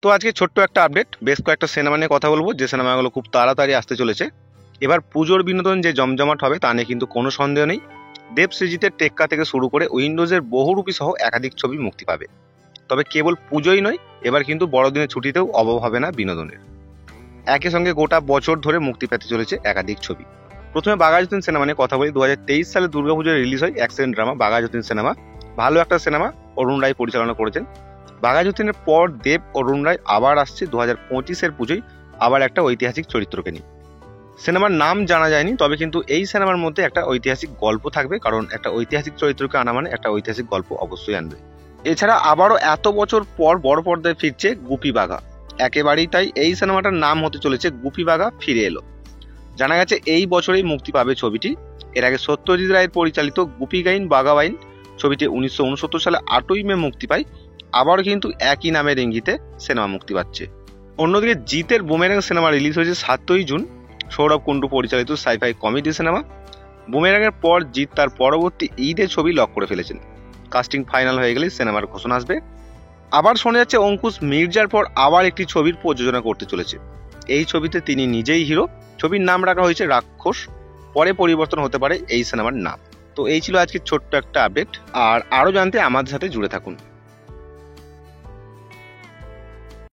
তো আজকে ছোট্ট একটা আপডেট, বেশ কয়েকটা সিনেমা নিয়ে কথা বলবো যে সিনেমাগুলো খুব তাড়াতাড়ি আসতে চলেছে। এবার পুজোর বিনোদন যে জমজমাট হবে তা নিয়ে কিন্তু কোনো সন্দেহ নেই। দেব সৃজিতের টেক্কা থেকে শুরু করে উইন্ডোজের বহুরূপী সহ একাধিক ছবি মুক্তি পাবে। তবে কেবল পুজোই নয়, এবার কিন্তু বড়দিনের ছুটিতেও অভাব হবে না বিনোদনের। একই সঙ্গে গোটা বছর ধরে মুক্তি পেতে চলেছে একাধিক ছবি। প্রথমে বাঘা যতীন সিনেমা নিয়ে কথা বলি। 2023 সালে দুর্গাপুজোয় রিলিজ হয় action drama Bagha Jatin cinema. ভালো একটা সিনেমা, অরুণ রায় পরিচালনা করেছেন। বাঘা যতীনের পর দেব অরুণ রায় আবার আসছে 2025-এর পুজোয় আবার একটা ঐতিহাসিক চরিত্রকে নিয়ে। সিনেমার নাম জানা যায়নি, তবে কিন্তু এই সিনেমার মধ্যে একটা ঐতিহাসিক গল্প থাকবে, কারণ একটা ঐতিহাসিক চরিত্রকে আনা মানে একটা ঐতিহাসিক গল্প অবশ্যই আনবে। এছাড়া আবারও এত বছর পর বড় পর্দায় ফিরছে গুপি বাঘা। একেবারেই তাই, এই সিনেমাটার নাম হতে চলেছে গুপি বাঘা ফিরে এলো। জানা গেছে এই বছরেই মুক্তি পাবে ছবিটি। এর আগে সত্যজিৎ রায়ের পরিচালিত গুপি গাইন বাঘা বাইন ছবিটি 1969 সালে 8ই মে মুক্তি পায়। আবারও কিন্তু একই নামের ইঙ্গিতে সিনেমা মুক্তি পাচ্ছে। অন্যদিকে জিতের বুমেরাং সিনেমা রিলিজ হয়েছে 7ই জুন। সৌরভ কুণ্ডু পরিচালিত সাইফাই কমেডি সিনেমা। বুমেরাংয়ের পর জিৎ তার পরবর্তী ঈদের ছবি লক করে ফেলেছেন। কাস্টিং ফাইনাল হয়ে গেলে সিনেমার ঘোষণা আসবে। আবার শোনা যাচ্ছে অঙ্কুশ মির্জার পর আবার একটি ছবির প্রযোজনা করতে চলেছে। এই ছবিতে তিনি নিজেই হিরো। ছবির নাম রাখা হয়েছে রাক্ষস। পরে পরিবর্তন হতে পারে এই সিনেমার নাম। তো এই ছিল আজকে ছোট্ট একটা আপডেট। আর আরো জানতে আমাদের সাথে জুড়ে থাকুন।